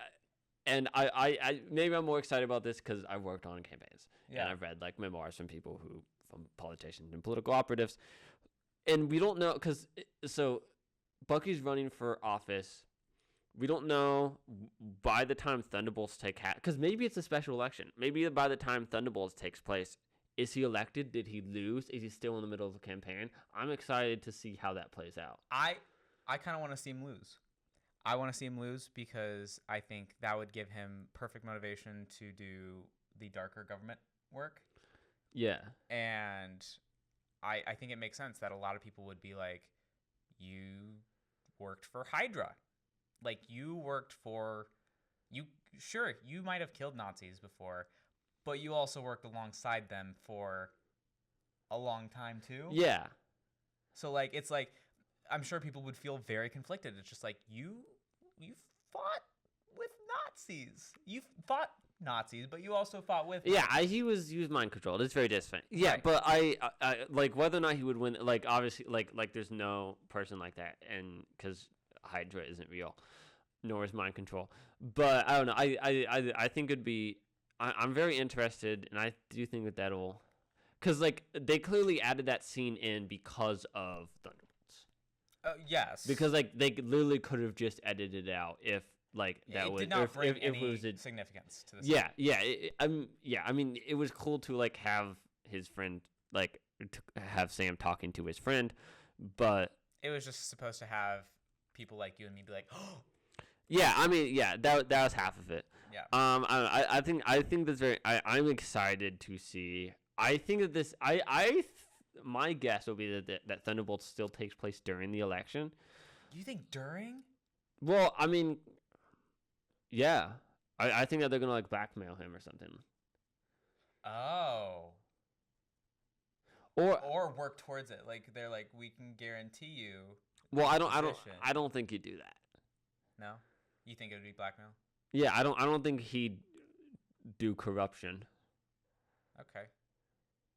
maybe I'm more excited about this because I've worked on campaigns and I've read like memoirs from politicians and political operatives, and we don't know so Bucky's running for office. We don't know by the time Thunderbolts because maybe it's a special election. Maybe by the time Thunderbolts takes place, is he elected? Did he lose? Is he still in the middle of the campaign? I'm excited to see how that plays out. I kind of want to see him lose. I want to see him lose because I think that would give him perfect motivation to do the darker government work. Yeah. And I think it makes sense that a lot of people would be like, you worked for Hydra. Like you might have killed Nazis before, but you also worked alongside them for a long time too. Yeah. So like it's like I'm sure people would feel very conflicted. It's just like you fought with Nazis. You fought Nazis, but you also fought with He was mind controlled. It's very different. Yeah, Right. but I like whether or not he would win. Like obviously, like there's no person like that, and because Hydra isn't real. nor is mind control. But I don't know. I think it'd be. I'm very interested, and I do think that that'll, because like they clearly added that scene in because of Thunderbolts. Yes. Because like they literally could have just edited it out if like that it would did not bring if any it was a, significance to this. yeah. I mean, it was cool to like have his friend like have Sam talking to his friend, but it was just supposed to have people like you and me be like, oh. Yeah, I mean, yeah, that was half of it. Yeah. I think that's very. I'm excited to see. I think that this. My guess will be that Thunderbolts still takes place during the election. You think during? Well, I mean, yeah, I think that they're gonna like blackmail him or something. Oh. Or work towards it. Like they're like, we can guarantee you. Well, I don't think he'd do that. No. You think it would be blackmail? Yeah, I don't think he'd do corruption. Okay.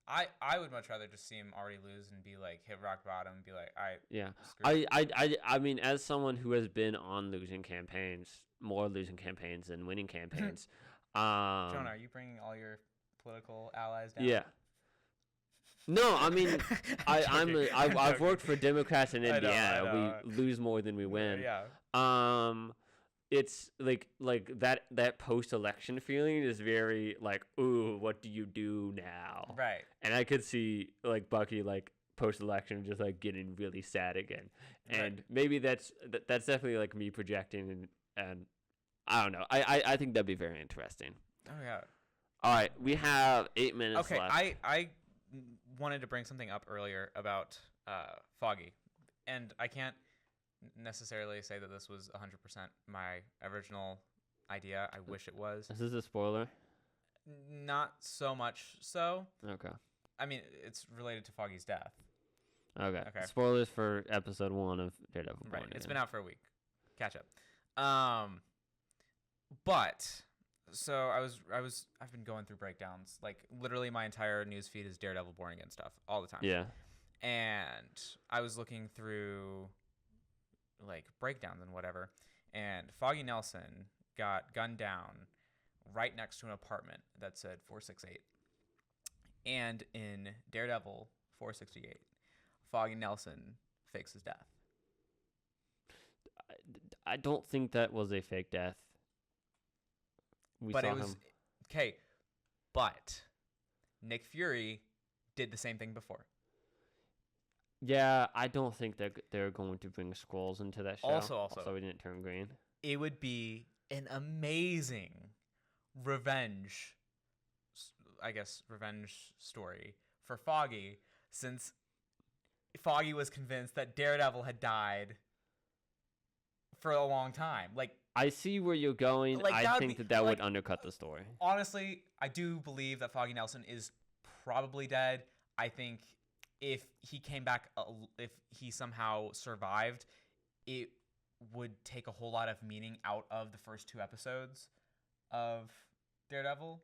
I would much rather just see him already lose and be like hit rock bottom and be like, all right. Yeah. I mean, as someone who has been on losing campaigns, more losing campaigns than winning campaigns. Jonah, are you bringing all your political allies down? Yeah. No, I mean, I've worked for Democrats in Indiana. I know. We lose more than we win. Yeah. It's like that post-election feeling is very like, ooh, what do you do now? Right. And I could see like Bucky like post-election just like getting really sad again, and maybe that's definitely like me projecting, and I don't know. I think that'd be very interesting. Oh yeah. All right, we have 8 minutes left. Okay, I wanted to bring something up earlier about Foggy, and I can't necessarily say that this was 100% my original idea. I wish it was. Is this a spoiler? Not so much so. Okay. I mean, it's related to Foggy's death. Okay. Spoilers for episode 1 of Daredevil. Right. It's been out for a week. Catch up. But so I've been going through breakdowns. Like literally my entire news feed is Daredevil born again stuff all the time. Yeah. And I was looking through like breakdowns and whatever, and Foggy Nelson got gunned down right next to an apartment that said 468. And in Daredevil 468, Foggy Nelson fakes his death. I don't think that was a fake death. But it was okay. But Nick Fury did the same thing before. Yeah, I don't think that they're going to bring Skrulls into that show. Also, we didn't turn green. It would be an amazing revenge story for Foggy, since Foggy was convinced that Daredevil had died for a long time. Like, I see where you're going. Like, I think that would undercut the story. Honestly, I do believe that Foggy Nelson is probably dead. I think if he came back, if he somehow survived, it would take a whole lot of meaning out of the first 2 episodes of Daredevil,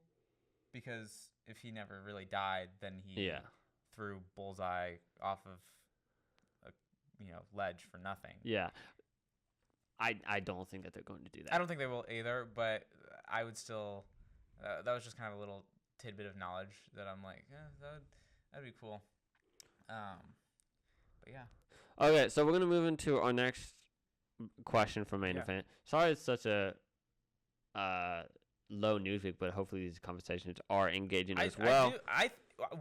because if he never really died, then he threw Bullseye off of a ledge for nothing. Yeah. I don't think that they're going to do that. I don't think they will either, but I would still that was just kind of a little tidbit of knowledge that I'm like, that'd be cool. But yeah. Okay, so we're gonna move into our next question for main event. Sorry, it's such a low news week, but hopefully these conversations are engaging as well.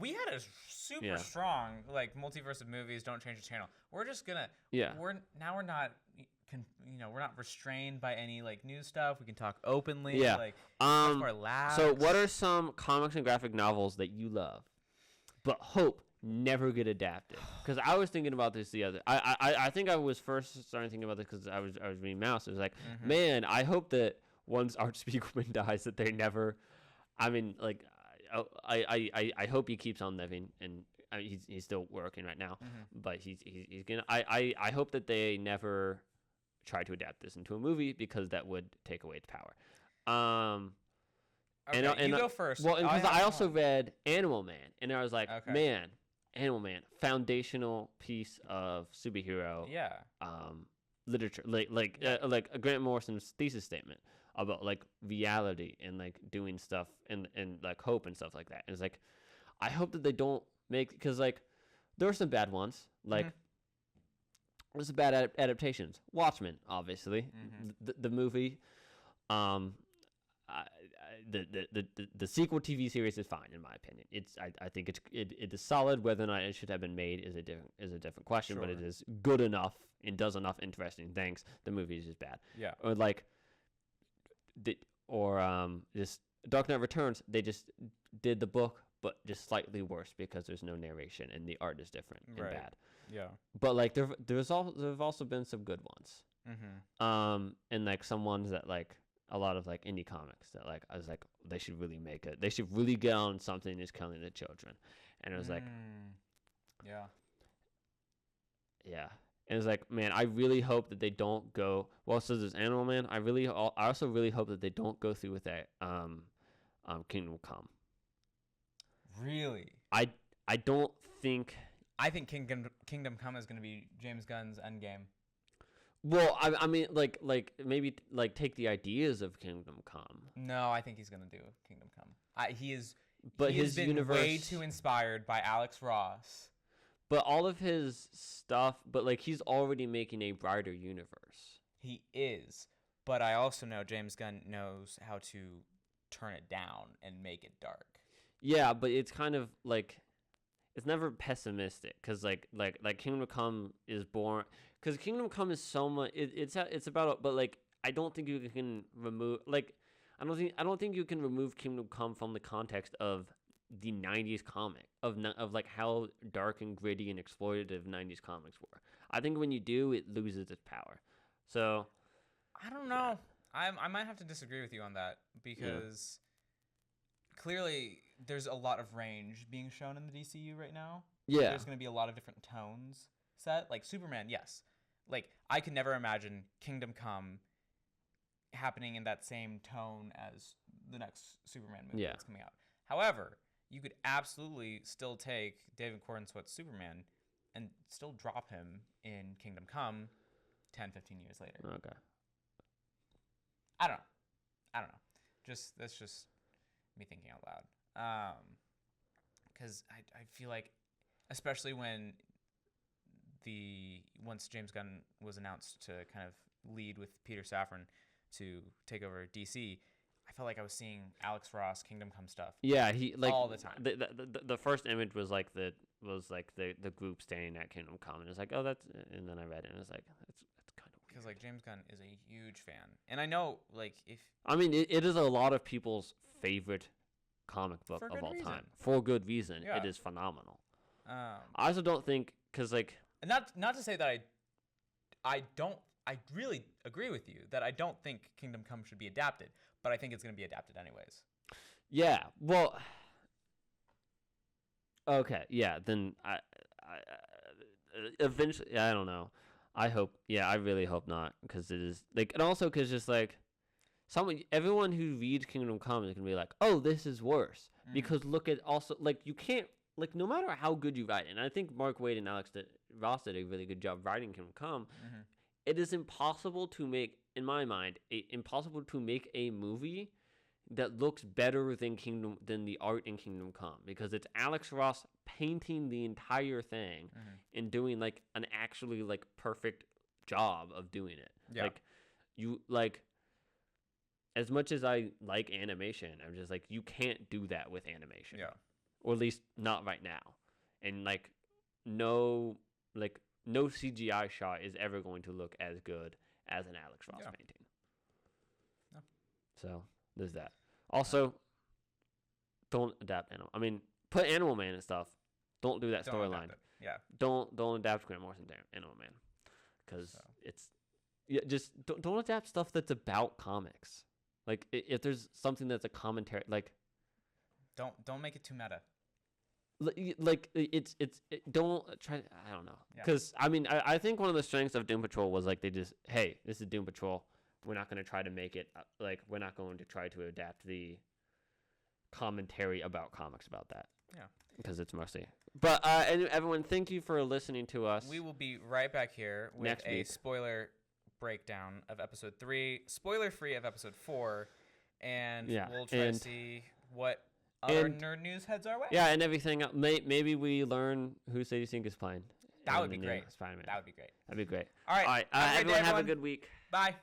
We had a super strong like Multiverse of Movies. Don't change the channel. We're just gonna. Yeah. We're not. We're not restrained by any like news stuff. We can talk openly. Yeah. Like much more loud. So, what are some comics and graphic novels that you love, but hope never get adapted? Because I was thinking about this the other. I think I was first starting thinking about this because I was reading Mouse. It was like, man, I hope that once Art Spiegelman dies, that they never. I mean, like, I hope he keeps on living, and he's still working right now, but he's gonna. I hope that they never try to adapt this into a movie, because that would take away its power. Okay, and you go first. Well, because I also read Animal Man, and I was like, man, Animal Man, foundational piece of superhero. Yeah. literature, like Grant Morrison's thesis statement about like reality and like doing stuff and like hope and stuff like that. And it's like, I hope that they don't make, because like there are some bad ones, like there's some bad adaptations. Watchmen, obviously, the movie. The sequel TV series is fine in my opinion. I think it is solid. Whether or not it should have been made is a different question. Sure. But it is good enough and does enough interesting things. The movie is just bad. Yeah. Or like, just Dark Knight Returns. They just did the book, but just slightly worse because there's no narration and the art is different and bad. Yeah. But like there've also been some good ones. And like some ones that like. A lot of like indie comics that like I was like they should really make it. They should really get on something that's killing the children, and it was like, yeah. And it was like, man, I really hope that they don't go. Well, so there's Animal Man. I also really hope that they don't go through with that. Kingdom Come. Really? I don't think. I think Kingdom Come is going to be James Gunn's Endgame. Well, I mean, like maybe like take the ideas of Kingdom Come. No, I think he's gonna do Kingdom Come. He is, but he his has been universe way too inspired by Alex Ross. But all of his stuff, but like he's already making a brighter universe. He is, but I also know James Gunn knows how to turn it down and make it dark. Yeah, but it's kind of like it's never pessimistic because like Kingdom Come is born. Because Kingdom Come is so much. It's about, but like I don't think you can remove like I don't think you can remove Kingdom Come from the context of the '90s comic of like how dark and gritty and exploitative '90s comics were. I think when you do, it loses its power. So I don't know. Yeah. I might have to disagree with you on that because clearly there's a lot of range being shown in the DCU right now. Yeah, there's going to be a lot of different tones set. Like Superman, yes. Like I could never imagine Kingdom Come happening in that same tone as the next Superman movie that's coming out. However, you could absolutely still take David Corenswet's Superman and still drop him in Kingdom Come 10, 15 years later. Okay. I don't know. That's just me thinking out loud. Because I feel like, especially when once James Gunn was announced to kind of lead with Peter Safran to take over DC, I felt like I was seeing Alex Ross Kingdom Come stuff. Yeah, he like all the time. The first image was like the group standing at Kingdom Come, and it's like, oh, that's, and then I read it and it's like that's kind of weird. Because like James Gunn is a huge fan, and I know like it is a lot of people's favorite comic book of all time for good reason. Yeah. It is phenomenal. I also don't think because like. And not to say that I really agree with you that I don't think Kingdom Come should be adapted, but I think it's going to be adapted anyways. Yeah. Well. Okay. Yeah. Then I eventually I don't know. I hope. Yeah. I really hope not because it is like, and also because just like everyone who reads Kingdom Come is going to be like, oh, this is worse because look at also like you can't. Like, no matter how good you write, and I think Mark Waid and Alex Ross did a really good job writing Kingdom Come, it is impossible to make, in my mind, impossible to make a movie that looks better than the art in Kingdom Come, because it's Alex Ross painting the entire thing and doing, like, an actually, like, perfect job of doing it. Yeah. As much as I like animation, I'm just like, you can't do that with animation. Yeah. Or at least not right now. And like no CGI shot is ever going to look as good as an Alex Ross painting. No. So there's that. Also, don't adapt put Animal Man and stuff. Don't do that storyline. Yeah. Don't adapt Grant Morrison Animal Man. Because just don't adapt stuff that's about comics. Like if there's something that's a commentary, like don't make it too meta. Like don't try. I don't know, because I think one of the strengths of Doom Patrol was like this is Doom Patrol. We're not going to try to make it like we're not going to try to adapt the commentary about comics about that. Yeah, because it's mostly. But and everyone, thank you for listening to us. We will be right back here with next week. spoiler breakdown of episode 3, spoiler free of episode 4, and Yeah, we'll try to see what other nerd news heads our way. Yeah, and everything. Maybe we learn who Sadie Sink is playing. That would in be the new great. Spider-Man. That would be great. That'd be great. All right. Everyone, have a everyone. good week. Bye.